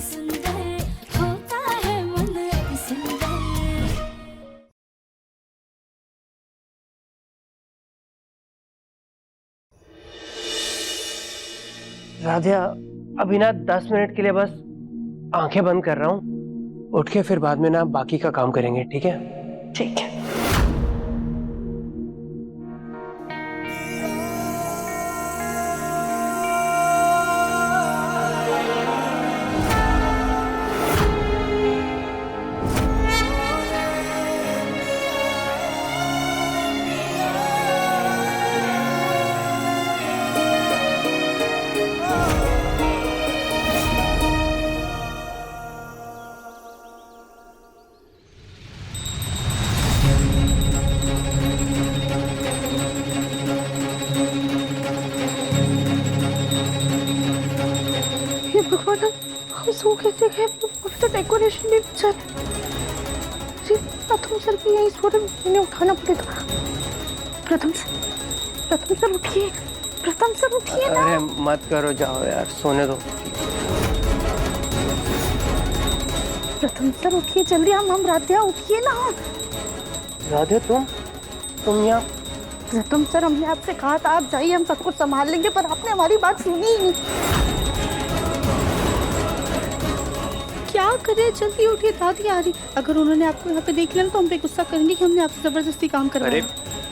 सुंदर होता है मन अति सुंदर। राधिया, अभी ना 10 मिनट के लिए बस आंखें बंद कर रहा हूँ, उठ के फिर बाद में ना बाकी का काम करेंगे, ठीक है? ठीक है। भगवान, हम सो कैसे गए? अभी तो डेकोरेशन भी चल। प्रथम सर भी यही सो रहे, इन्हें उठाना पड़ेगा। प्रथम सर उठिए, प्रथम सर उठिए ना। अरे मत करो, जाओ यार, सोने दो। प्रथम सर उठिए जल्दी, हम राधिया उठिए ना। राधिया, तुम यहाँ? प्रथम सर, हमने आपसे कहा था आप जाइए, हम सब कुछ संभाल लेंगे, पर आपने हमारी बात सुनी ही नहीं। क्या करे, जल्दी उठिए, दादी आ रही। अगर उन्होंने आपको यहाँ पे देख लिया तो हम पे गुस्सा करेंगे कि हमने आपसे जबरदस्ती काम करवाया। अरे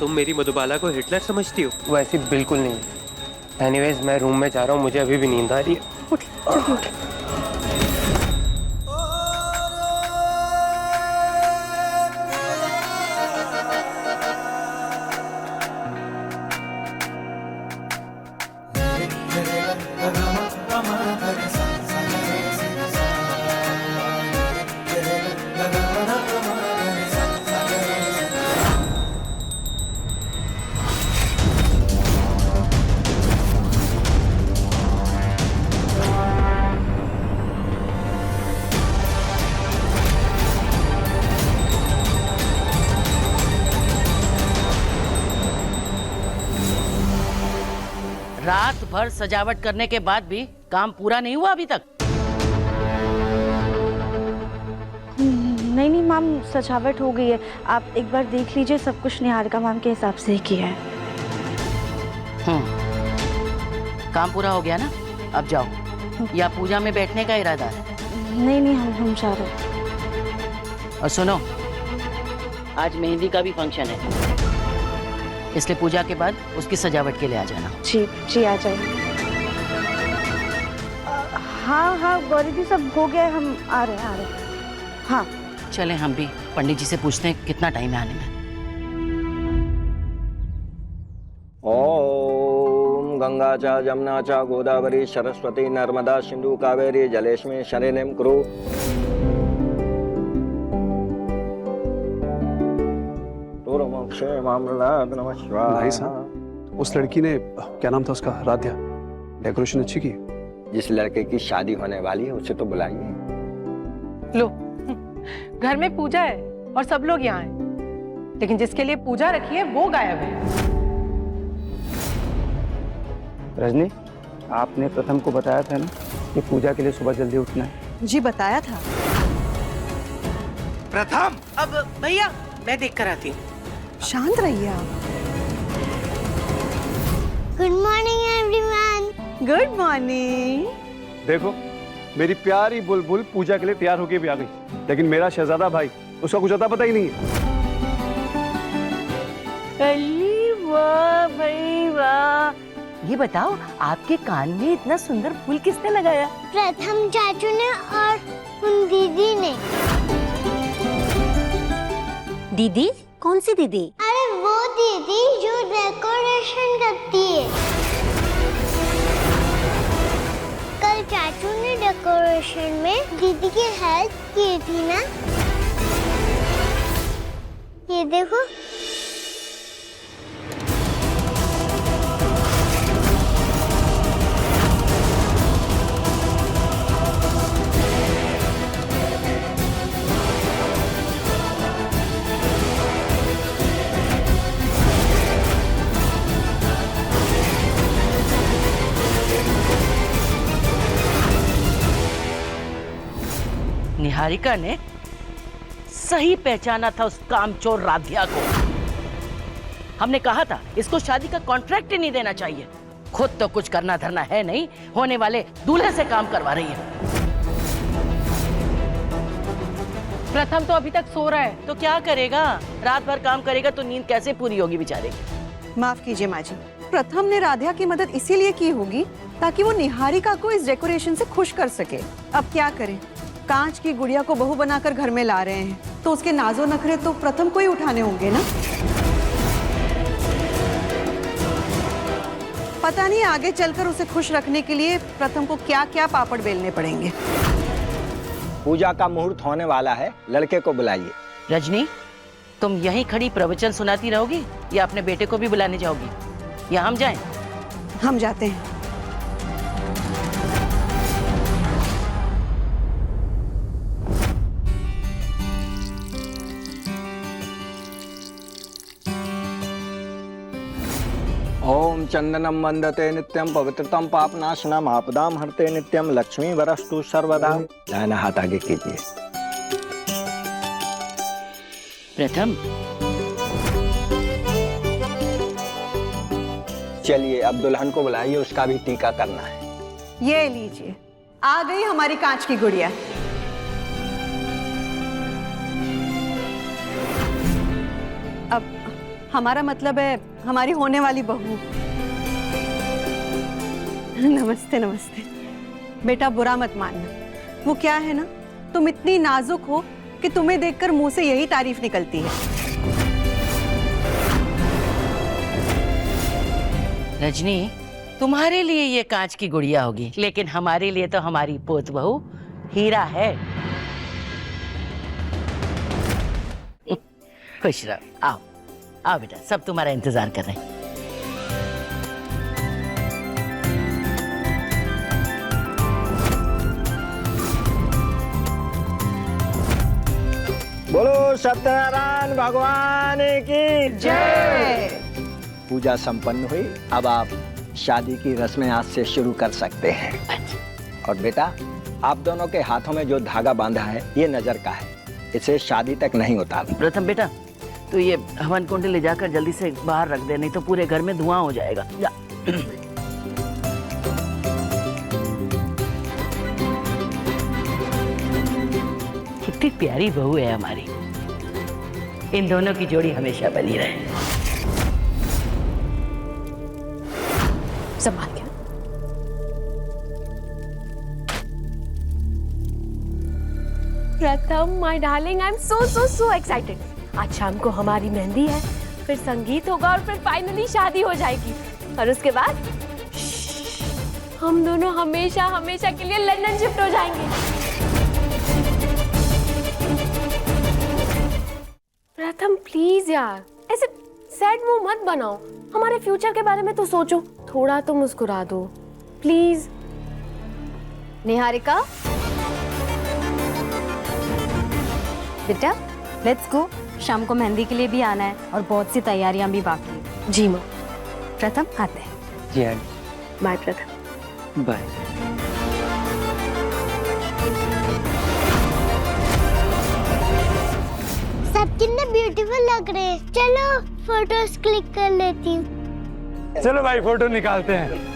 तुम मेरी मधुबाला को हिटलर समझती हो? वैसे बिल्कुल नहीं। एनीवेज, मैं रूम में जा रहा हूँ, मुझे अभी भी नींद आ रही है। उठिए, जल्दी उठिए। रात भर सजावट करने के बाद भी काम पूरा नहीं हुआ अभी तक? नहीं मैम, सजावट हो गई है। आप एक बार देख लीजिए, सब कुछ निहारिका मैम के हिसाब से ही किया है। काम पूरा हो गया ना? अब जाओ, या पूजा में बैठने का इरादा है? नहीं, हम जा रहे हैं। और सुनो, आज मेहंदी का भी फंक्शन है, इसलिए पूजा के बाद उसकी सजावट के लिए आ जाना। जी आ जाइए। हाँ गौरी जी, सब हो गया, हम आ रहे हैं। हाँ चले, हम भी पंडित जी से पूछते हैं कितना टाइम है आने में। ओम गंगा च जमुना च गोदावरी सरस्वती नर्मदा सिंधु कावेरी जलेस्मिन् सन्निधिं कुरु। भाई साहब, उस लड़की ने, क्या नाम था उसका, राध्या, डेकोरेशन अच्छी की? जिस लड़के की शादी होने वाली है उसे तो बुलाइए। लो, घर में पूजा है और सब लोग यहाँ हैं, लेकिन जिसके लिए पूजा रखी है वो गायब है। रजनी, आपने प्रथम को बताया था ना कि पूजा के लिए सुबह जल्दी उठना है? जी बताया था। प्रथम, अब भैया मैं देख कर आती हूँ। शांत रहिए आप। Good morning everyone. Good morning. देखो, मेरी प्यारी बुलबुल पूजा के लिए तैयार होके भी आ गई, लेकिन मेरा शहजादा भाई, उसका कुछ अता पता ही नहीं है। वाह भाई वाह। ये बताओ, आपके कान में इतना सुंदर फूल किसने लगाया? प्रथम चाचू ने और उन दीदी ने। दीदी? कौन सी दीदी? अरे वो दीदी जो डेकोरेशन करती है। कल चाचू ने डेकोरेशन में दीदी की हेल्प की थी ना। ये देखो। निहारिका ने सही पहचाना था उस कामचोर राधिया को। हमने कहा था इसको शादी का कॉन्ट्रैक्ट ही नहीं देना चाहिए। खुद तो कुछ करना धरना है नहीं, होने वाले दूल्हे से काम करवा रही है। प्रथम तो अभी तक सो रहा है। तो क्या करेगा? रात भर काम करेगा तो नींद कैसे पूरी होगी बेचारे की? माफ कीजिए माँ जी, प्रथम ने राधिया की मदद इसीलिए की होगी ताकि वो निहारिका को इस डेकोरेशन से खुश कर सके। अब क्या करें, कांच की गुड़िया को बहू बनाकर घर में ला रहे हैं तो उसके नाजो नखरे तो प्रथम को ही उठाने होंगे ना। पता नहीं आगे चलकर उसे खुश रखने के लिए प्रथम को क्या क्या पापड़ बेलने पड़ेंगे। पूजा का मुहूर्त होने वाला है, लड़के को बुलाइए। रजनी, तुम यहीं खड़ी प्रवचन सुनाती रहोगी या अपने बेटे को भी बुलाने जाओगी, या हम जाएं? हम जाते हैं। ओम चंदनम वंदते नित्यम पवित्रतम पापनाशनम आपदाम हरते नित्यम लक्ष्मी वरस्तु सर्वदा। दाहिना हाथ आगे कीजिए। प्रथम, चलिए अब दुल्हन को बुलाइए, उसका भी टीका करना है। ये लीजिए, आ गई हमारी कांच की गुड़िया। अब हमारा मतलब है हमारी होने वाली बहू। नमस्ते नमस्ते। बेटा बुरा मत मानना, वो क्या है ना, तुम इतनी नाजुक हो कि तुम्हें देखकर मुंह से यही तारीफ निकलती है। रजनी, तुम्हारे लिए ये कांच की गुड़िया होगी, लेकिन हमारे लिए तो हमारी पोत बहू हीरा है। खुश रहो, आओ आओ बेटा, सब तुम्हारा इंतजार कर रहे हैं। बोलो सत्यनारायण भगवान की जय। पूजा संपन्न हुई, अब आप शादी की रस्में आज से शुरू कर सकते हैं। और बेटा, आप दोनों के हाथों में जो धागा बांधा है ये नजर का है, इसे शादी तक नहीं उतारना। प्रथम बेटा, तो ये हवन कुंड ले जाकर जल्दी से बाहर रख दे, नहीं तो पूरे घर में धुआं हो जाएगा। जा। कितनी प्यारी बहू है हमारी। इन दोनों की जोड़ी हमेशा बनी रहे। संभाल के। प्रथम, my darling, I am so excited. आज शाम को हमारी मेहंदी है, फिर संगीत होगा और फिर फाइनली शादी हो जाएगी। और उसके बाद हम दोनों हमेशा हमेशा के लिए लंदन शिफ्ट हो जाएंगे। प्रथम प्लीज यार, ऐसे सैड मुंह मत बनाओ, हमारे फ्यूचर के बारे में तो सोचो, थोड़ा तो मुस्कुरा दो प्लीज। निहारिका, बेटा लेट्स गो। शाम को मेहंदी के लिए भी आना है और बहुत सी तैयारियां भी बाकी हैं। जी माँ। प्रथम आते हैं। जी आंटी। बाय प्रथम। बाय। सब कितने ब्यूटीफुल लग रहे हैं। चलो फोटोज क्लिक कर लेती हूँ। चलो भाई फोटो निकालते हैं।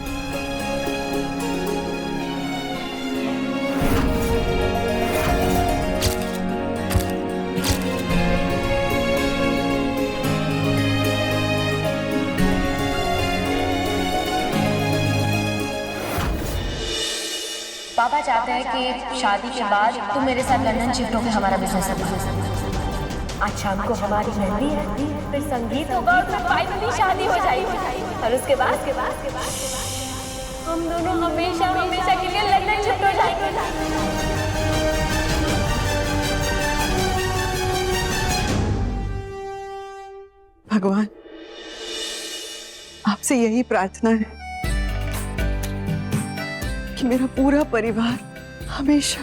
पापा चाहते हैं कि शादी के बाद तुम मेरे साथ लंदन शिफ्ट होकर हमारा बिजनेस संभालो। आज शाम को हमारी मेहंदी है, फिर संगीत होगा और फिर फाइनली शादी हो जाएगी। और उसके बाद हम दोनों हमेशा हमेशा के लिए लंदन शिफ्ट हो जाएंगे। भगवान, आपसे यही प्रार्थना है कि मेरा पूरा परिवार हमेशा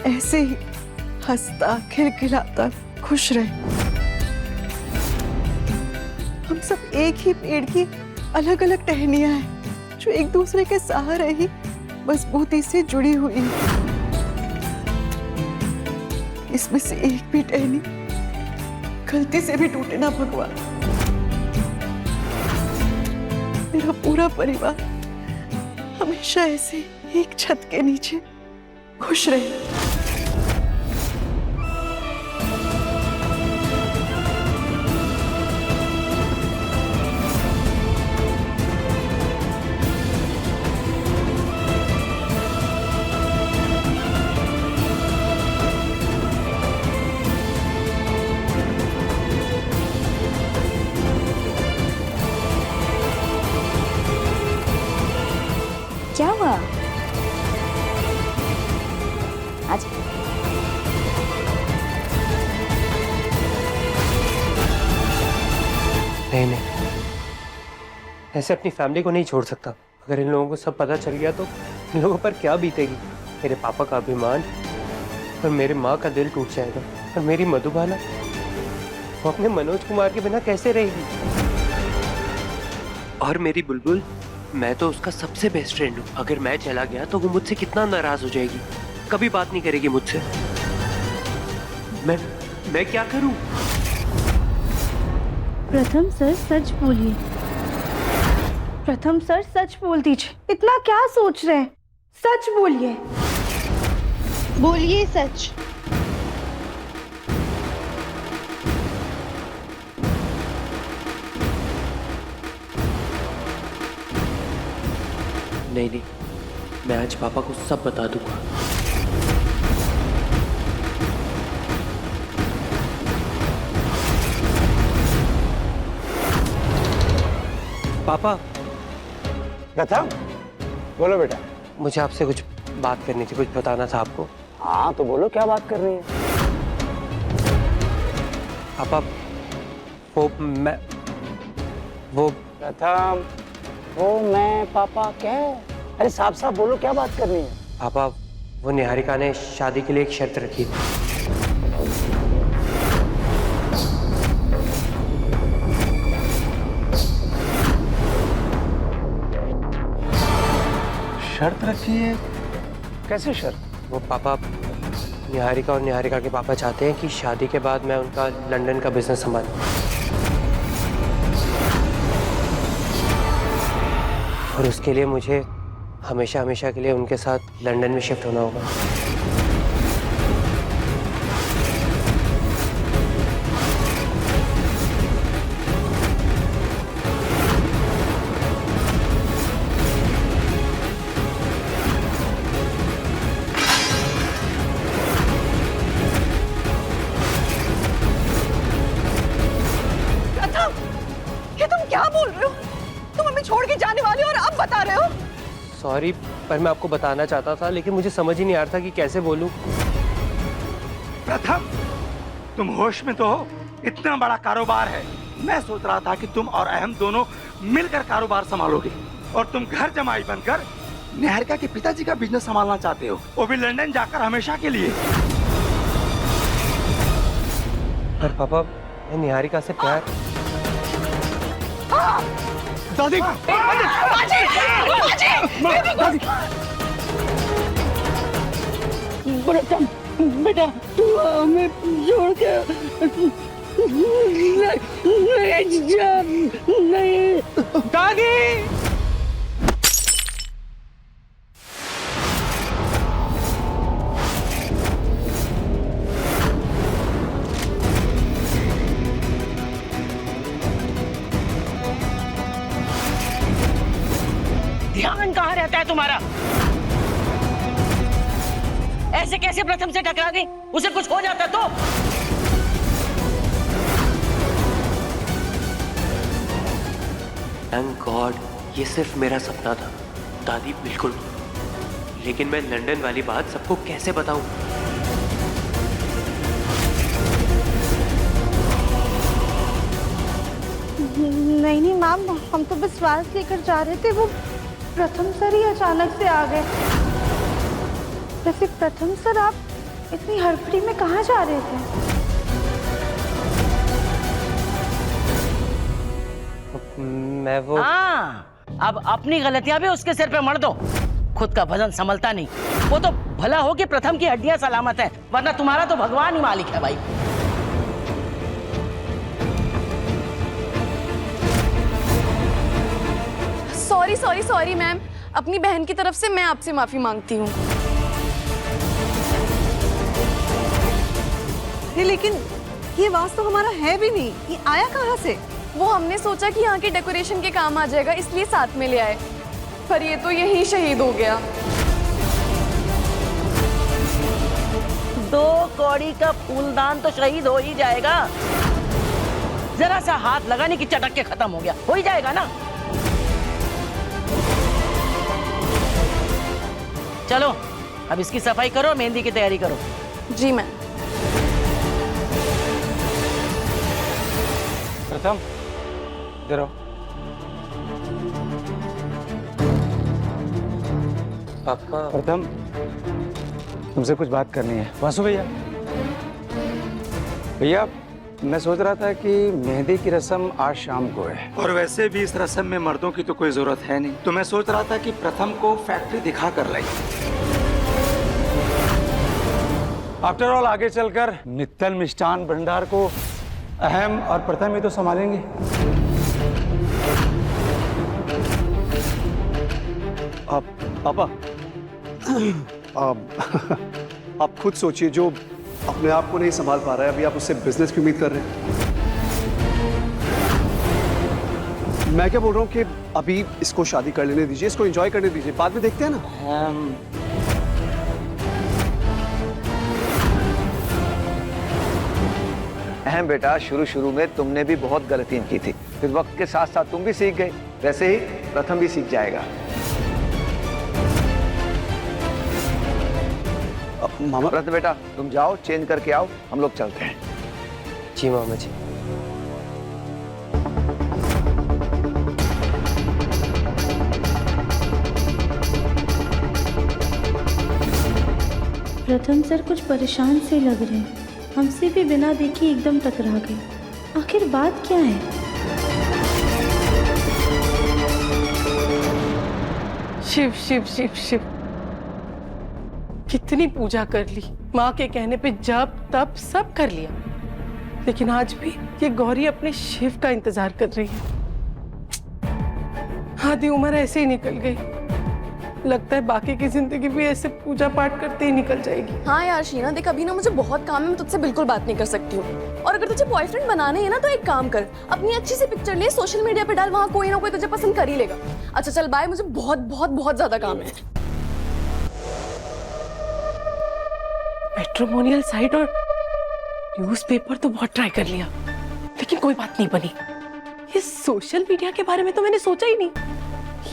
ऐसे ही हंसता खिलखिलाता खुश रहे। हम सब एक ही पेड़ की अलग अलग टहनियां हैं जो एक दूसरे के सहारे ही मजबूती से जुड़ी हुई हैं। इसमें से एक भी टहनी गलती से भी टूटे ना भगवान। मेरा पूरा परिवार हमेशा ऐसे एक छत के नीचे खुश रहे। क्या हुआ? आज नहीं, ऐसे अपनी फैमिली को नहीं छोड़ सकता। अगर इन लोगों को सब पता चल गया तो इन लोगों पर क्या बीतेगी। मेरे पापा का अभिमान और मेरे माँ का दिल टूट जाएगा। और मेरी मधुबाला, वो अपने मनोज कुमार के बिना कैसे रहेगी। और मेरी बुलबुल, मैं तो उसका सबसे बेस्ट फ्रेंड हूँ। अगर मैं चला गया तो वो मुझसे कितना नाराज हो जाएगी, कभी बात नहीं करेगी मुझसे। मैं क्या करूँ? प्रथम सर सच बोलिए। प्रथम सर सच बोल दीजिए। इतना क्या सोच रहे हैं? सच बोलिए। बोलिए सच। नहीं, मैं आज पापा को सब बता दूंगा। पापा। प्रथम, बोलो बेटा। मुझे आपसे कुछ बात करनी थी, कुछ बताना था आपको। हाँ तो बोलो, क्या बात करनी है? पापा, वो प्रथम, वो मैं पापा क्या? अरे साफ साफ बोलो, क्या बात करनी है? पापा, वो निहारिका ने शादी के लिए एक शर्त रखी थी। शर्त रखी है? कैसे शर्त? वो पापा, निहारिका और निहारिका के पापा चाहते हैं कि शादी के बाद मैं उनका लंदन का बिजनेस संभालूं। और उसके लिए मुझे हमेशा हमेशा के लिए उनके साथ लंदन में शिफ्ट होना होगा। ये तुम क्या बोल रहे हो? तुम हमें छोड़ के जाने वाले हो और अब बता रहे हो? सॉरी, पर मैं आपको बताना चाहता था, लेकिन मुझे समझ ही नहीं आ रहा था कि कैसे बोलूं। प्रथम, तुम होश में तो हो? इतना बड़ा कारोबार है। मैं सोच रहा था कि तुम और अहम दोनों मिलकर कारोबार संभालोगे, और तुम घर जमाई बनकर निहारिका के पिताजी का बिजनेस संभालना चाहते हो, वो भी लंदन जाकर हमेशा के लिए। पर पापा, मैं निहारिका से प्यार। दादी, प्रथम बेटा, तू हमें छोड़ के नहीं जा। नहीं दादी। ध्यान कहाँ रहता है तुम्हारा? ऐसे कैसे प्रथम से टकरा गई? उसे कुछ हो जाता तो? थैंक गॉड, ये सिर्फ मेरा सपना था। दादी बिल्कुल, लेकिन मैं लंदन वाली बात सबको कैसे बताऊं? नहीं मैम, हम तो बस वाल्स लेकर जा रहे थे। वो प्रथम सर ही अचानक से आ गए। वैसे प्रथम सर, आप इतनी हड़बड़ी में कहाँ जा रहे थे? मैं वो हाँ, अब अपनी गलतियां भी उसके सिर पे मढ़ दो। खुद का वजन संभलता नहीं। वो तो भला हो कि प्रथम की हड्डियां सलामत हैं, वरना तुम्हारा तो भगवान ही मालिक है भाई। सॉरी सॉरी सॉरी मैम, अपनी बहन की तरफ से मैं आपसे माफी मांगती हूँ। लेकिन ये वास तो हमारा है भी नहीं, ये आया कहाँ से? वो हमने सोचा कि यहाँ के डेकोरेशन के काम आ जाएगा, इसलिए साथ में ले आए, पर ये तो यहीं शहीद हो गया। 2 कौड़ी का फूलदान तो शहीद हो ही जाएगा। जरा सा हाथ लगाने की चटक के खत्म हो गया, हो ही जाएगा ना। चलो अब इसकी सफाई करो, मेहंदी की तैयारी करो। जी मैम। प्रथम इधर आओ। पापा प्रथम तुमसे कुछ बात करनी है। वासु भैया, भैया मैं सोच रहा था कि मेहंदी की रस्म आज शाम को है, और वैसे भी इस रस्म में मर्दों की तो कोई जरूरत है नहीं, तो मैं सोच रहा था कि प्रथम को फैक्ट्री दिखा कर लाई। आफ्टर ऑल आगे चलकर मित्तल मिष्ठान भंडार को अहम और प्रथम ही तो संभालेंगे। पापा आप खुद सोचिए, जो अपने आप को नहीं संभाल पा रहा है, अभी आप उससे बिजनेस की उम्मीद कर रहे हैं। मैं क्या बोल रहा हूँ कि अभी इसको शादी कर लेने दीजिए, इसको एंजॉय करने दीजिए, बाद में देखते हैं ना। अहम बेटा, शुरू में तुमने भी बहुत गलतियां की थी, फिर वक्त के साथ साथ तुम भी सीख गए, वैसे ही प्रथम भी सीख जाएगा। मामा प्रथम बेटा तुम जाओ, चेंज करके आओ, हम लोग चलते हैं। जी मामा जी। प्रथम सर कुछ परेशान से लग रहे हैं, हमसे भी बिना देखे एकदम टकरा गए। आखिर बात क्या है? शिव शिव शिव शिव, कितनी पूजा कर ली, माँ के कहने पे जप तप सब कर लिया, लेकिन आज भी ये गौरी अपने शिव का इंतजार कर रही है। आधी उम्र ऐसे ही निकल गई, लगता है बाकी की जिंदगी भी ऐसे पूजा पाठ करते ही निकल जाएगी। हाँ यार शीना, देख अभी ना मुझे बहुत काम है, मैं तुझसे बिल्कुल बात नहीं कर सकती हूँ। और अगर तुझे बॉयफ्रेंड बनाने है ना तो एक काम कर, अपनी अच्छी सी पिक्चर ले, सोशल मीडिया पे डाल, वहाँ कोई ना कोई तुझे पसंद कर ही लेगा। अच्छा चल बाय, मुझे बहुत बहुत बहुत ज्यादा काम है। मैट्रिमोनियल साइट और न्यूज़पेपर तो बहुत ट्राई कर लिया, लेकिन कोई बात नहीं बनी। ये सोशल मीडिया के बारे में तो मैंने सोचा ही नहीं।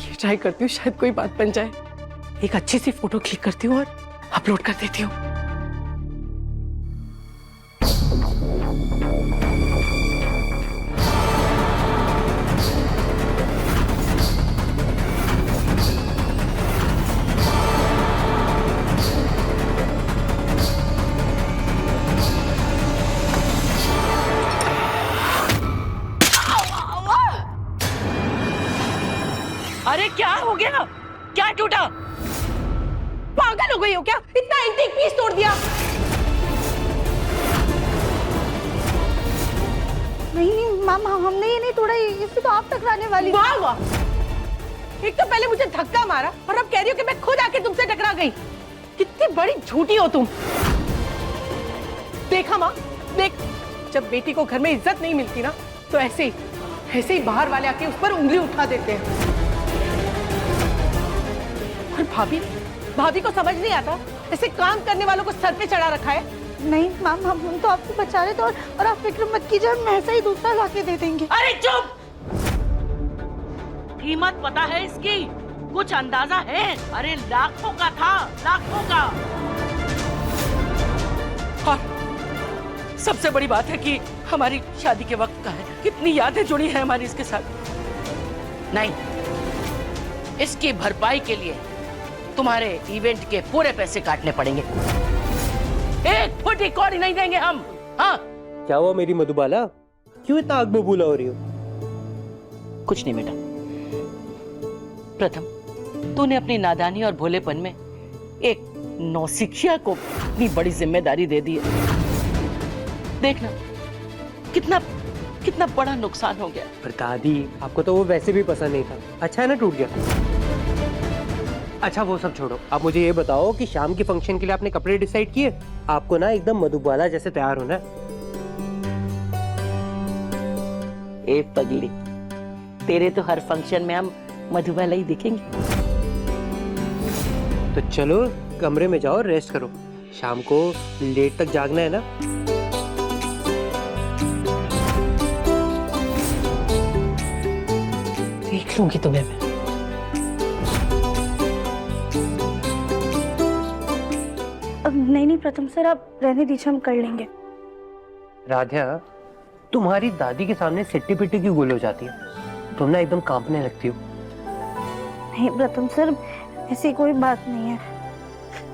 ये ट्राई करती हूँ, शायद कोई बात बन जाए। एक अच्छी सी फोटो क्लिक करती हूँ और अपलोड कर देती हूँ। अरे क्या हो गया, क्या टूटा? पागल हो गई हो क्या? इतना एक पीस तोड़ दिया। नहीं माम, हमने ये नहीं तोड़ा, इससे तो आप टकराने वाली। वाह वाह, एक तो पहले मुझे धक्का मारा और अब कह रही हो कि मैं खुद आके तुमसे टकरा गई। कितनी बड़ी झूठी हो तुम। देखा माँ, देख, जब बेटी को घर में इज्जत नहीं मिलती ना तो ऐसे ही बाहर वाले आके उस पर उंगली उठा देते हैं। और भाभी को समझ नहीं आता, ऐसे काम करने वालों को सर पे चढ़ा रखा है। नहीं मैम, हम तो आपको बचा रहे थे, और आप फिक्र मत कीजिए, हम ऐसा ही दूसरा लाके दे देंगे। अरे चुप! कीमत पता है इसकी? कुछ अंदाजा है? अरे लाखों का था, लाखों का। और सबसे बड़ी बात है कि हमारी शादी के वक्त का है, कितनी यादें जुड़ी है हमारी इसके साथ। नहीं, इसकी भरपाई के लिए तुम्हारे इवेंट के पूरे पैसे काटने पड़ेंगे। एक फुटी कौड़ी नहीं देंगे हम। हाँ, क्या हुआ मेरी मधुबाला, क्यों इतना आग बबूला हो रही हो? कुछ नहीं बेटा। प्रथम, तूने अपनी नादानी और भोलेपन में एक नौसिखिया को इतनी बड़ी जिम्मेदारी दे दी है। देखना कितना कितना बड़ा नुकसान हो गया। पर दादी, आपको तो वो वैसे भी पसंद नहीं था। अच्छा है ना टूट गया। अच्छा वो सब छोड़ो, आप मुझे ये बताओ कि शाम के फंक्शन के लिए आपने कपड़े डिसाइड किए? आपको ना एकदम मधुबाला जैसे तैयार होना है। ए पगली, तेरे तो हर फंक्शन में हम मधुबाला ही दिखेंगे। तो चलो कमरे में जाओ, रेस्ट करो। शाम को लेट तक जागना है ना। देख लूंगी तुम्हें मैं। नहीं प्रथम सर, आप रहने दीजिए, हम कर लेंगे। राध्या, तुम्हारी दादी के सामने सिट्टी पिट्टी क्यों गुल हो जाती है? तुम ना एकदम कांपने लगती हो। नहीं प्रथम सर, ऐसी कोई बात नहीं है।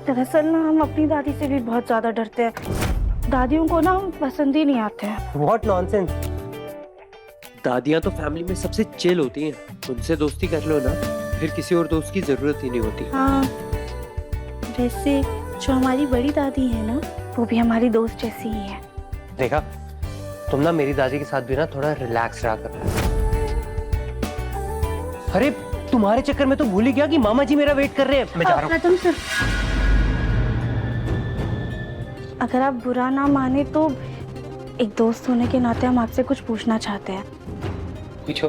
दरअसल ना हम अपनी दादी से भी बहुत ज्यादा डरते हैं। दादियों को ना हम पसंद ही नहीं आते हैं। What nonsense! दादियाँ तो फैमिली में सबसे चिल होती हैं। उनसे दोस्ती कर लो ना, फिर किसी और दोस्त की जरूरत ही नहीं होती। हाँ, वैसे जो हमारी बड़ी दादी है ना, वो भी हमारी दोस्त जैसी ही है। देखा, तुम ना मेरी दादी के साथ भी ना थोड़ा रिलैक्स रहा कर। अरे तुम्हारे चक्कर में तो भूल ही गया कि मामा जी मेरा वेट कर रहे हैं। मैं जा रहा हूँ। प्रथम सर, अगर आप बुरा ना माने तो एक दोस्त होने के नाते हम आपसे कुछ पूछना चाहते हैं। पूछो।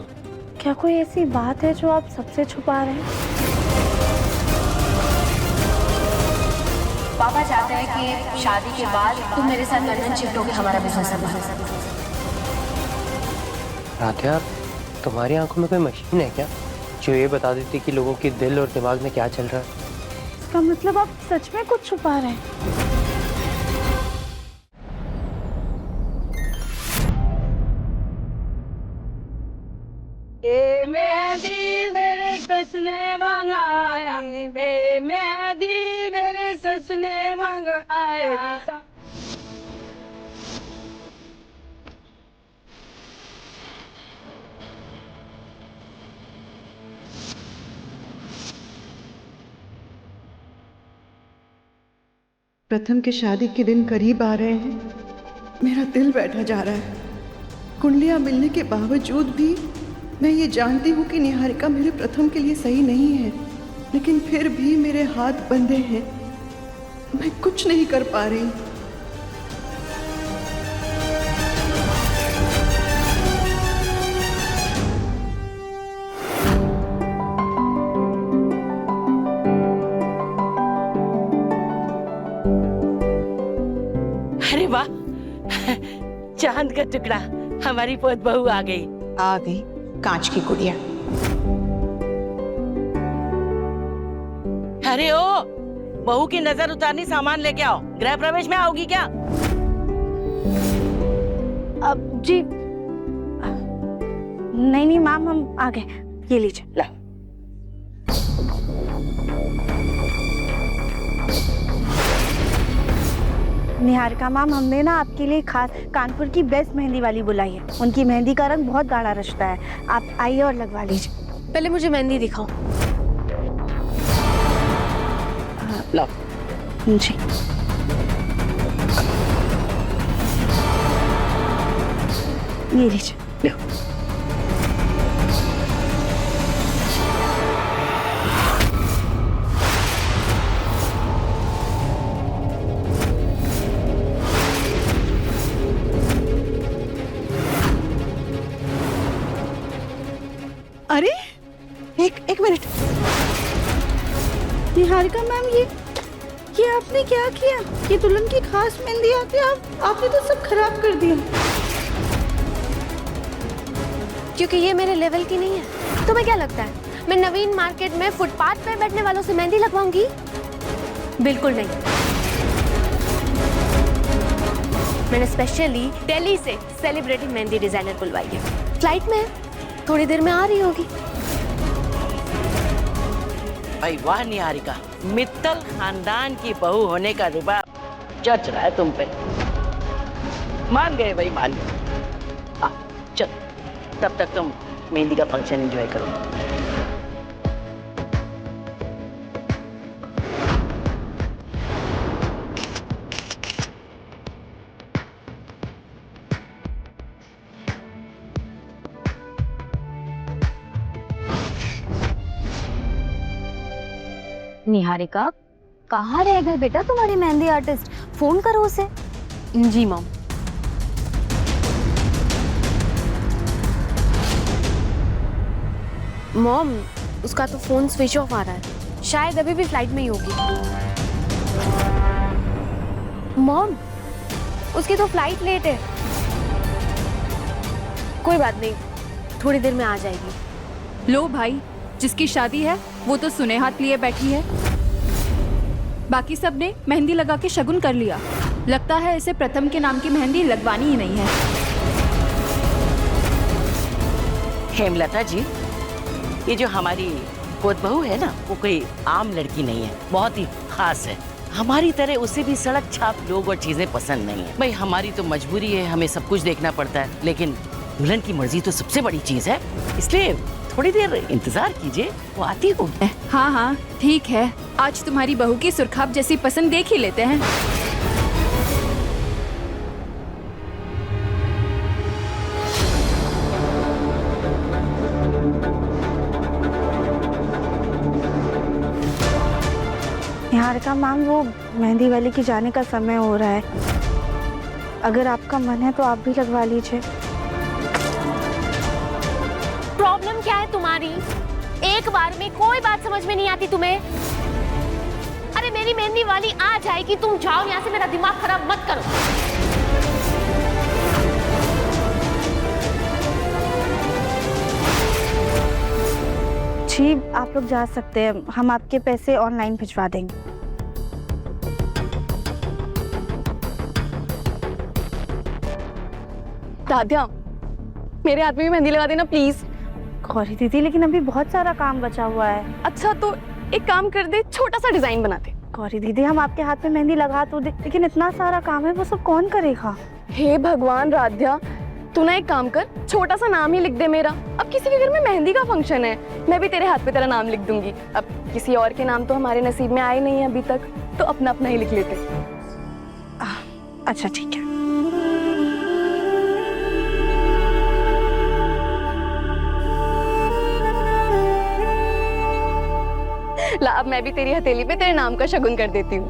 क्या कोई ऐसी बात है जो आप सबसे छुपा रहे हैं? पापा चाहते हैं कि शादी के बाद तुम मेरे साथ लंदन शिफ्ट होकर हमारा बिजनेस संभालो। राध्या, तुम्हारी आंखों में कोई मशीन है क्या जो ये बता देती कि लोगों के दिल और दिमाग में क्या चल रहा है? इसका मतलब आप सच में कुछ छुपा रहे हैं? मेहंदी मेरे सस ने मंगाया, मेहंदी मेरे सस ने मंगाया। प्रथम के शादी के दिन करीब आ रहे हैं। मेरा दिल बैठा जा रहा है। कुंडलियां मिलने के बावजूद भी मैं ये जानती हूँ कि निहारिका मेरे प्रथम के लिए सही नहीं है, लेकिन फिर भी मेरे हाथ बंधे हैं। मैं कुछ नहीं कर पा रही। अरे वाह, चांद का टुकड़ा, हमारी पोत बहू आ गई। आ गई कांच की गुड़िया। अरे ओ, बहू की नजर उतारनी, सामान लेके आओ। गृह प्रवेश में आओगी क्या? अब जी नहीं मैम, हम आ गए। ये लीजिए। ला। निहारिका मैम, हमने ना आपके लिए खास कानपुर की बेस्ट मेहंदी वाली बुलाई है। उनकी मेहंदी का रंग बहुत गाढ़ा रचता है। आप आइए और लगवा लीजिए। पहले मुझे मेहंदी दिखाओ। लो जी। ये लीजिए। लो। अरे एक मिनट। निहारिका मैम, ये आपने क्या किया? ये दुल्हन की खास मेहंदी आती है, आपने तो सब खराब कर दिया। क्योंकि ये मेरे लेवल की नहीं है। तुम्हें क्या लगता है मैं नवीन मार्केट में फुटपाथ पे बैठने वालों से मेहंदी लगवाऊंगी? बिल्कुल नहीं। मैंने स्पेशली दिल्ली से सेलिब्रिटी मेहंदी डिजाइनर बुलवाई है। फ्लाइट में थोड़ी देर में आ रही होगी। भाई वाह निहारिका, मित्तल खानदान की बहू होने का रुबाब जच रहा है तुम पे। मान गए भाई, मान गए। चल, तब तक तुम मेहंदी का फंक्शन एंजॉय करो। निहारिका, कहाँ रह गए बेटा तुम्हारी मेहंदी आर्टिस्ट? फोन करो उसे। जी मॉम। मॉम, उसका तो फोन स्विच ऑफ आ रहा है, शायद अभी भी फ्लाइट में ही होगी। मॉम, उसकी तो फ्लाइट लेट है। कोई बात नहीं, थोड़ी देर में आ जाएगी। लो भाई, जिसकी शादी है वो तो सुने हाथ लिए बैठी है। बाकी सब ने मेहंदी लगा के शगुन कर लिया। लगता है इसे प्रथम के नाम की मेहंदी लगवानी ही नहीं है। हेमलता जी, ये जो हमारी गोद बहू है ना, वो कोई आम लड़की नहीं है, बहुत ही खास है। हमारी तरह उसे भी सड़क छाप लोग और चीजें पसंद नहीं है। भाई हमारी तो मजबूरी है, हमें सब कुछ देखना पड़ता है, लेकिन दुल्हन की मर्जी तो सबसे बड़ी चीज है, इसलिए थोड़ी देर इंतजार कीजिए, वो आती होगी। हाँ हाँ ठीक है, आज तुम्हारी बहू की सुरखाब जैसी पसंद देख ही लेते हैं। निहारिका मैम, वो मेहंदी वाली की जाने का समय हो रहा है। अगर आपका मन है तो आप भी लगवा लीजिए। प्रॉब्लम क्या है तुम्हारी? एक बार में कोई बात समझ में नहीं आती तुम्हें? अरे मेरी मेहंदी वाली आ जाएगी, तुम जाओ यहाँ से, मेरा दिमाग खराब मत करो। जी आप लोग जा सकते हैं, हम आपके पैसे ऑनलाइन भिजवा देंगे। राध्या, मेरे हाथ में भी मेहंदी लगा देना प्लीज। गौरी दीदी, लेकिन अभी बहुत सारा काम बचा हुआ है। अच्छा तो एक काम कर दे, छोटा सा डिजाइन बना दे। गौरी दीदी, हम आपके हाथ में मेहंदी लगा तो दे, लेकिन इतना सारा काम है, वो सब कौन करेगा? हे भगवान राध्या, तू ना एक काम कर, छोटा सा नाम ही लिख दे मेरा। अब किसी के घर में मेहंदी का फंक्शन है, मैं भी तेरे हाथ पे तेरा नाम लिख दूंगी। अब किसी और के नाम तो हमारे नसीब में आए नहीं है अभी तक, तो अपना अपना ही लिख लेते। अच्छा ठीक है। ला, अब मैं भी तेरी हथेली पे तेरे नाम का शगुन कर देती हूँ।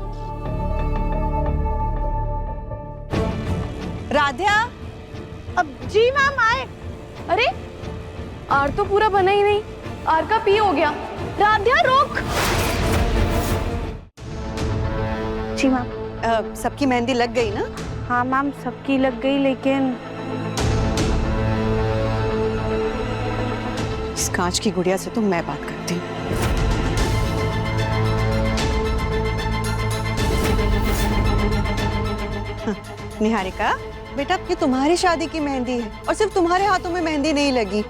राध्या, अब जी मैम आए। अरे आर तो पूरा बना ही नहीं, आर का पी हो गया। राध्या रोक। जी मैम। सबकी मेहंदी लग गई ना? हाँ मैम, सबकी लग गई, लेकिन इस कांच की गुड़िया से तो मैं बात करती हूँ। निहारिका बेटा, ये तुम्हारी शादी की मेहंदी है और सिर्फ तुम्हारे हाथों में मेहंदी नहीं लगी,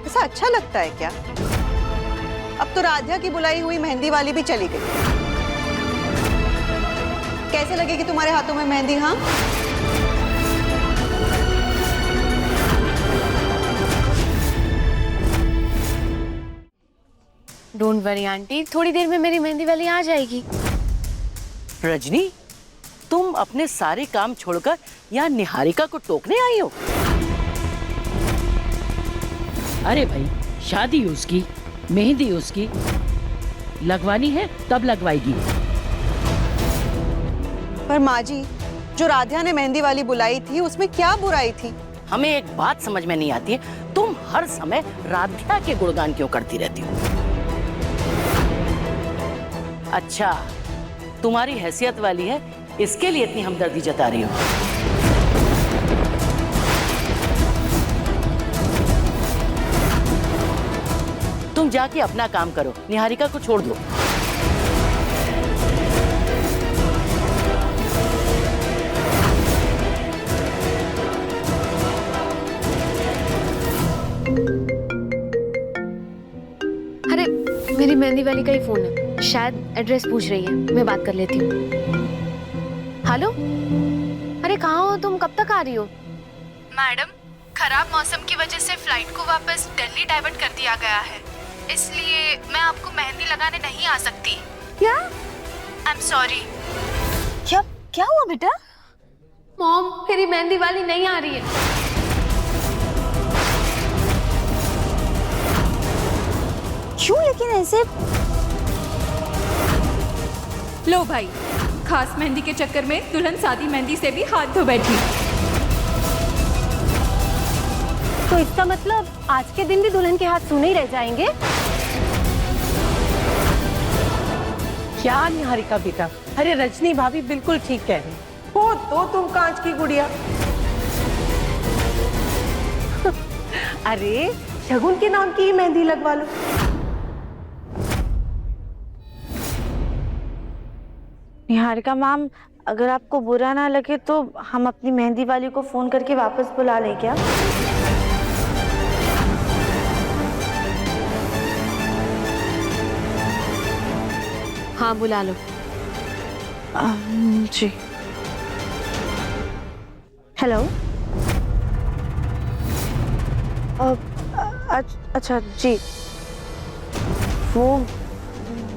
ऐसा अच्छा लगता है क्या? अब तो राध्या की बुलाई हुई मेहंदी वाली भी चली गई। कैसे लगेगी तुम्हारे हाथों में मेहंदी? हाँ, डोंट वरी आंटी, थोड़ी देर में मेरी मेहंदी वाली आ जाएगी। रजनी, तुम अपने सारे काम छोड़कर यहाँ निहारिका को टोकने आई हो? अरे भाई, शादी उसकी, मेहंदी उसकी, लगवानी है तब लगवाएगी। पर माँ जी, जो राध्या ने मेहंदी वाली बुलाई थी उसमें क्या बुराई थी? हमें एक बात समझ में नहीं आती है, तुम हर समय राध्या के गुणगान क्यों करती रहती हो? अच्छा, तुम्हारी हैसियत वाली है, इसके लिए इतनी हमदर्दी जता रही हो। तुम जाके अपना काम करो, निहारिका को छोड़ दो। अरे मेरी मेहंदी वाली का ही फोन है, शायद एड्रेस पूछ रही है, मैं बात कर लेती हूँ। हेलो, अरे कहाँ हो तुम? कब तक आ रही हो? मैडम, खराब मौसम की वजह से फ्लाइट को वापस दिल्ली डाइवर्ट कर दिया गया है, इसलिए मैं आपको मेहंदी लगाने नहीं आ सकती। क्या? I am sorry. क्या हुआ बेटा? मॉम, मेरी मेहंदी वाली नहीं आ रही है। क्यों लेकिन ऐसे? लो भाई, खास मेहंदी के चक्कर में दुल्हन सादी मेहंदी से भी हाथ धो बैठी। तो इसका मतलब आज के दिन भी दुल्हन के हाथ सूने ही रह जाएंगे? क्या निहारिका बेटा, अरे रजनी भाभी बिल्कुल ठीक कह रही। हो तो तुम कांच की गुड़िया। अरे शगुन के नाम की ही मेहंदी लगवा लो। निहारिका मैम, अगर आपको बुरा ना लगे तो हम अपनी मेहंदी वाली को फोन करके वापस बुला लें क्या? हाँ बुला लो। जी। हेलो। अच्छा जी, वो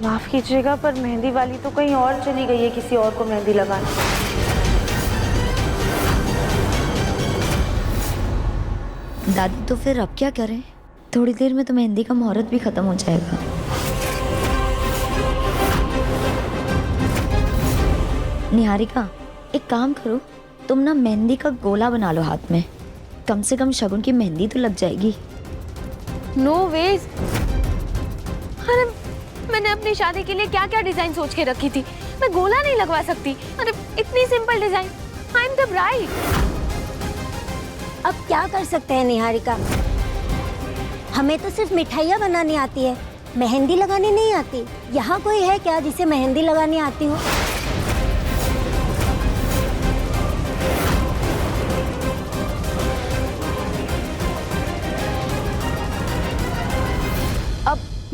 माफ कीजिएगा पर मेहंदी वाली तो कहीं और चली गई है किसी और को मेहंदी लगाने। दादी तो फिर अब क्या करें? थोड़ी देर में तो मेहंदी का मुहूर्त भी खत्म हो जाएगा। निहारिका, एक काम करो, तुम ना मेहंदी का गोला बना लो हाथ में, कम से कम शगुन की मेहंदी तो लग जाएगी। No ways. अरे मैंने अपनी शादी के लिए क्या क्या डिजाइन सोच के रखी थी, मैं गोला नहीं लगवा सकती। अरे इतनी simple design, I am the bride. अब क्या कर सकते हैं निहारिका, हमें तो सिर्फ मिठाइयाँ बनानी आती है, मेहंदी लगानी नहीं आती। यहाँ कोई है क्या जिसे मेहंदी लगानी आती हो?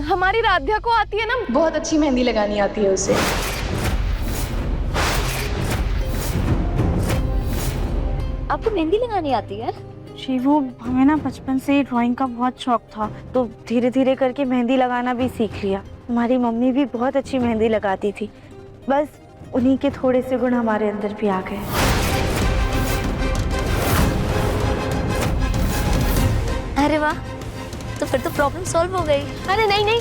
हमारी राध्या को आती है ना, बहुत अच्छी मेहंदी लगानी आती है उसे। आपको मेहंदी लगानी आती है? जी, वो हमें ना बचपन से ही ड्राइंग का बहुत शौक था, तो धीरे धीरे करके मेहंदी लगाना भी सीख लिया। हमारी मम्मी भी बहुत अच्छी मेहंदी लगाती थी, बस उन्हीं के थोड़े से गुण हमारे अंदर भी आ गए। अरे वाह, तो फिर तो प्रॉब्लम सॉल्व हो गई। अरे नहीं नहीं,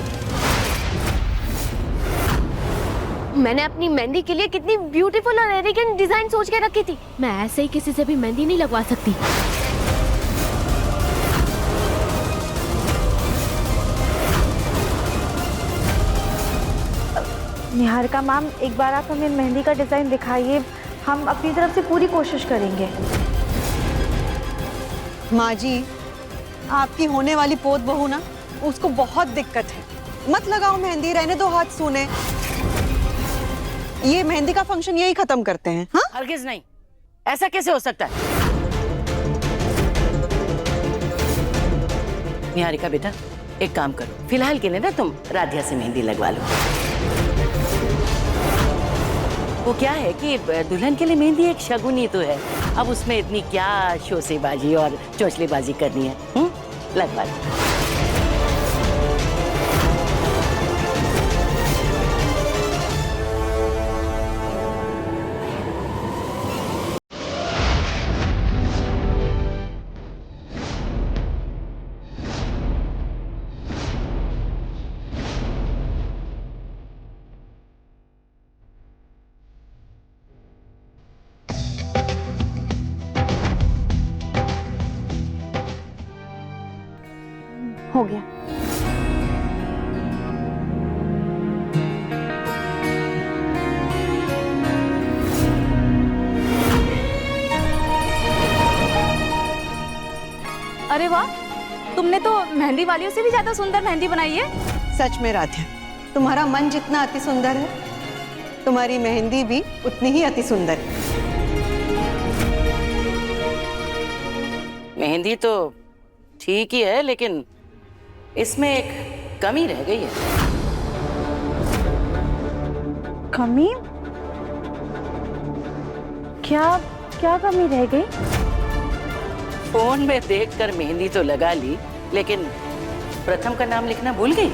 मैंने अपनी मेहंदी के लिए कितनी ब्यूटीफुल और एलिगेंट डिजाइन सोच के रखी थी। मैं ऐसे ही किसी से भी मेहंदी नहीं लगवा सकती। निहारिका मैम, एक बार आप हमें मेहंदी का डिजाइन दिखाइए, हम अपनी तरफ से पूरी कोशिश करेंगे। माँ जी, आपकी होने वाली पोत बहू ना, उसको बहुत दिक्कत है। मत लगाओ मेहंदी, रहने दो हाथ सूने। ये मेहंदी का फंक्शन यही खत्म करते हैं। हाँ? हरगिज नहीं, ऐसा कैसे हो सकता है? निहारिका बेटा, एक काम करो, फिलहाल के लिए ना तुम राधिया से मेहंदी लगवा लो। वो क्या है कि दुल्हन के लिए मेहंदी एक शगुन ही तो है, अब उसमें इतनी क्या शोसेबाजी और चोंचलेबाजी करनी है। लगवा लो। हो गया। अरे वाह, तुमने तो मेहंदी वालियों से भी ज्यादा सुंदर मेहंदी बनाई है। सच में राध्या, तुम्हारा मन जितना अति सुंदर है, तुम्हारी मेहंदी भी उतनी ही अति सुंदर है। मेहंदी तो ठीक ही है, लेकिन इसमें एक कमी रह गई है। कमी? क्या क्या कमी रह गई? फोन में देखकर मेहंदी तो लगा ली, लेकिन प्रथम का नाम लिखना भूल गई।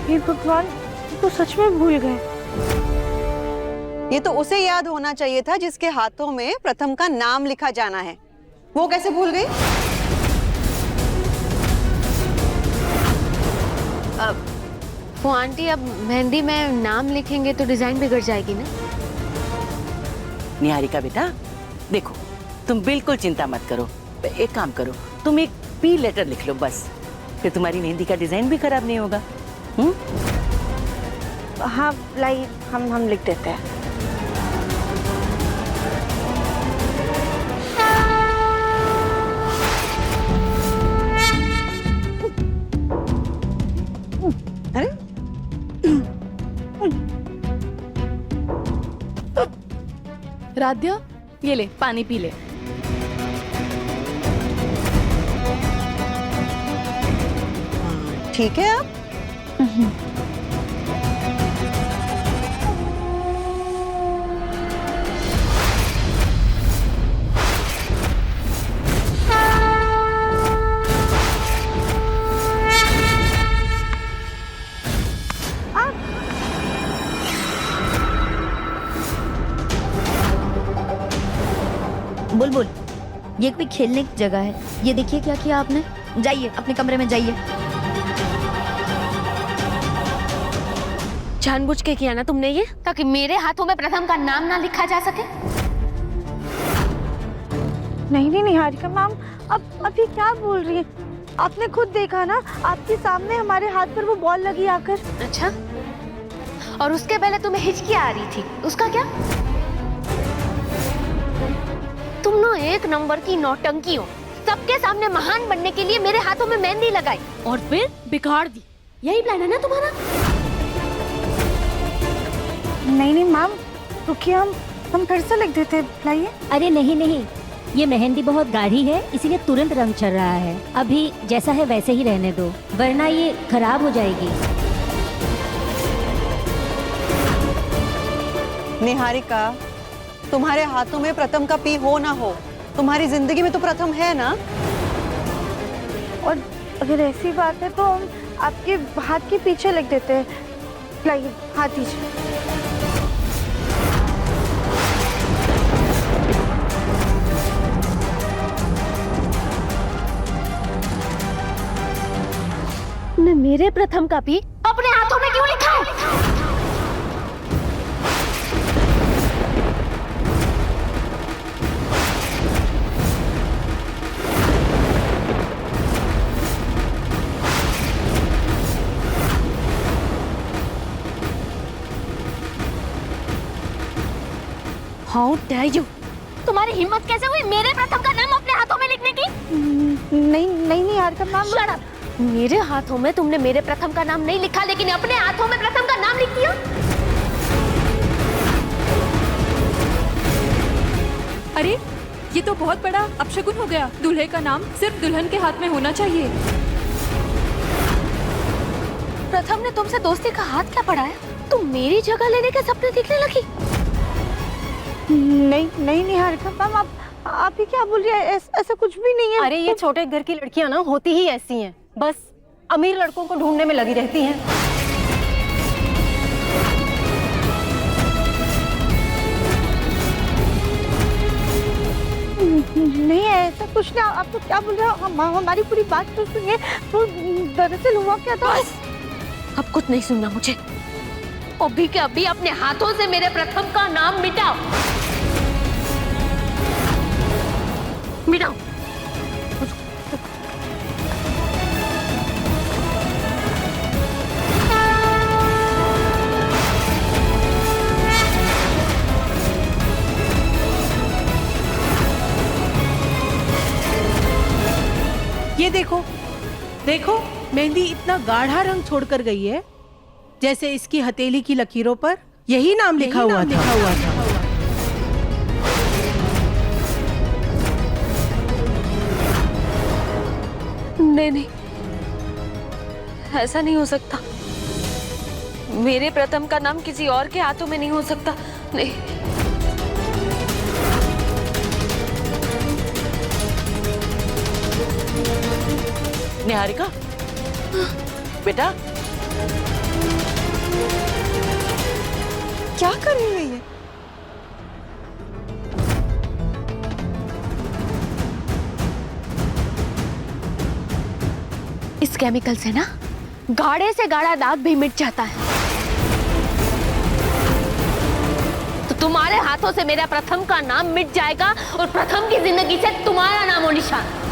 हे भगवान, तो सच में भूल गए। ये तो उसे याद होना चाहिए था जिसके हाथों में प्रथम का नाम लिखा जाना है। वो कैसे भूल गई? वो आंटी, अब मेहंदी में नाम लिखेंगे तो डिजाइन बिगड़ जाएगी ना। निहारिका बेटा, देखो तुम बिल्कुल चिंता मत करो। एक काम करो, तुम एक पी लेटर लिख लो बस, फिर तुम्हारी मेहंदी का डिजाइन भी खराब नहीं होगा। हाँ लाई, हम लिख देते हैं। अरे राध्या, ये ले पानी पी ले। ठीक है आप। बुलबुल, ये कोई खेलने की जगह है। ये देखिए क्या किया आपने। जाइए अपने कमरे में जाइए। जानबूझ के किया ना तुमने ये, ताकि मेरे हाथों में प्रथम का नाम ना लिखा जा सके। नहीं निहारिका मैम, अब ये क्या बोल रही है? आपने खुद देखा ना, आपके सामने हमारे हाथ पर वो बॉल लगी आकर। अच्छा, और उसके पहले तुम्हें हिचकी आ रही थी, उसका क्या? तुम ना एक नंबर की नौटंकी हो। सबके सामने महान बनने के लिए मेरे हाथों में मेहंदी लगाई और फिर बिगाड़ दी। यही प्लान है ना तुम्हारा? नहीं मैम, रुकिए, हम फिर से लिख देते। लाइए। अरे नहीं, ये मेहंदी बहुत गाढ़ी है, इसीलिए तुरंत रंग चढ़ रहा है। अभी जैसा है वैसे ही रहने दो, वरना ये खराब हो जाएगी। निहारिका, तुम्हारे हाथों में प्रथम का पी हो ना हो, तुम्हारी जिंदगी में तो प्रथम है ना। और अगर ऐसी बात है तो हम आपके हाथ के पीछे लिख देते हैं। लाइए, हाथ दीजिए। तुमने मेरे प्रथम का पी अपने हाथों में क्यों लिखा है? How dare you? तुम्हारी हिम्मत कैसे हुई मेरे प्रथम का नाम अपने हाथों में लिखने की? नहीं हारिका मैम। Shut up! मेरे हाथों में तुमने मेरे प्रथम का नाम नहीं लिखा, लेकिन अपने हाथों में प्रथम का नाम लिख दिया। अरे ये तो बहुत बड़ा अपशगुन हो गया। दूल्हे का नाम सिर्फ दुल्हन के हाथ में होना चाहिए। प्रथम ने तुमसे दोस्ती का हाथ क्या पढ़ाया? तुम मेरी जगह लेने के सपने देखने लगी? नहीं निहारिका मैम, आप ही क्या बोल रही है? ऐसा कुछ भी नहीं है। अरे ये छोटे घर की लड़कियां ना होती ही ऐसी हैं, बस अमीर लड़कों को ढूंढने में लगी रहती हैं। नहीं ऐसा कुछ नहीं। आप तो क्या बोल रहे हो? हमारी पूरी बात तो सुनिए। तो दरअसल हुआ क्या था? बस, अब कुछ नहीं सुनना मुझे। अभी के अभी अपने हाथों से मेरे प्रथम का नाम मिटाओ। मिटाओ। ये देखो मेहंदी इतना गाढ़ा रंग छोड़कर गई है, जैसे इसकी हथेली की लकीरों पर यही नाम लिखा हुआ था। नहीं, ऐसा नहीं हो सकता। मेरे प्रथम का नाम किसी और के हाथों में नहीं हो सकता। नहीं। निहारिका, बेटा क्या कर रही है ये? इस केमिकल से ना गाढ़े से गाढ़ा दाग भी मिट जाता है। तो तुम्हारे हाथों से मेरा प्रथम का नाम मिट जाएगा और प्रथम की जिंदगी से तुम्हारा नामो निशान।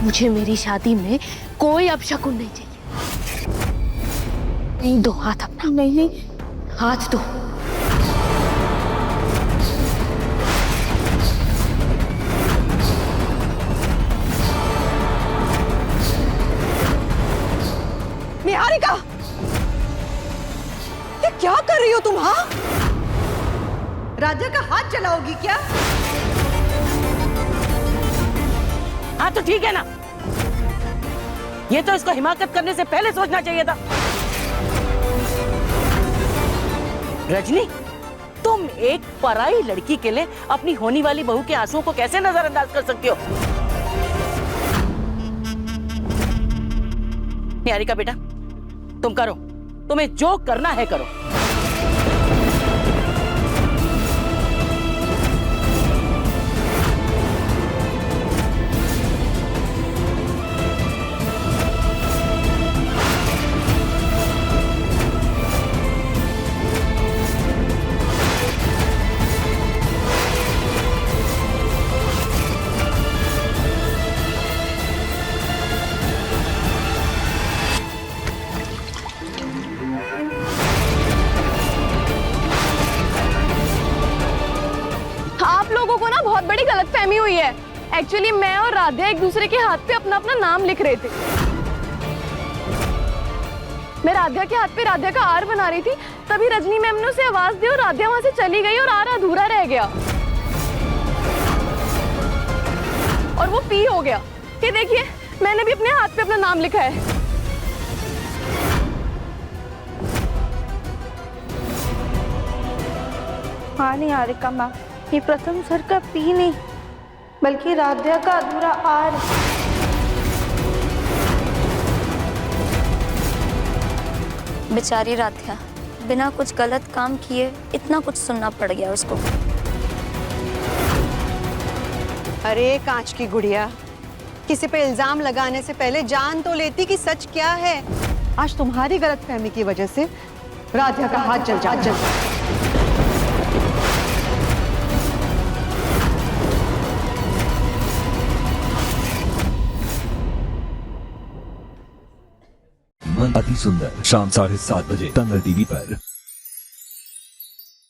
मुझे मेरी शादी में कोई अपशकुन नहीं चाहिए। नहीं दो हाथ अपना। नहीं हाथ दो। निहारिका, ये क्या कर रही हो तुम? हाँ, राजा का हाथ चलाओगी क्या? हाँ तो ठीक है ना, ये तो इसको हिमाकत करने से पहले सोचना चाहिए था। रजनी, तुम एक पराई लड़की के लिए अपनी होने वाली बहू के आंसुओं को कैसे नजरअंदाज कर सकती हो? निहारिका बेटा, तुम करो, तुम्हें जो करना है करो। बहुत बड़ी गलतफहमी हुई है। एक्चुअली मैं और राध्या एक दूसरे के हाथ पे अपना अपना नाम लिख रहे थे। मैं राध्या के हाथ पे राध्या का आर बना रही थी, तभी रजनी मैम ने उसे आवाज दी और राध्या वहां से चली गई और आर अधूरा रह गया और वो पी हो गया। ये देखिए, मैंने भी अपने हाथ पे अपना नाम लिखा है। हाँ निहारिका मैम, ये प्रथम सर का पी नहीं बल्कि राध्या का अधूरा आर। बेचारी राध्या बिना कुछ गलत काम किए इतना कुछ सुनना पड़ गया उसको। अरे कांच की गुड़िया, किसी पे इल्जाम लगाने से पहले जान तो लेती कि सच क्या है। आज तुम्हारी गलतफहमी की वजह से राध्या का हाथ जल जाता है। अति सुंदर शाम 7:30 बजे दंगल टीवी पर।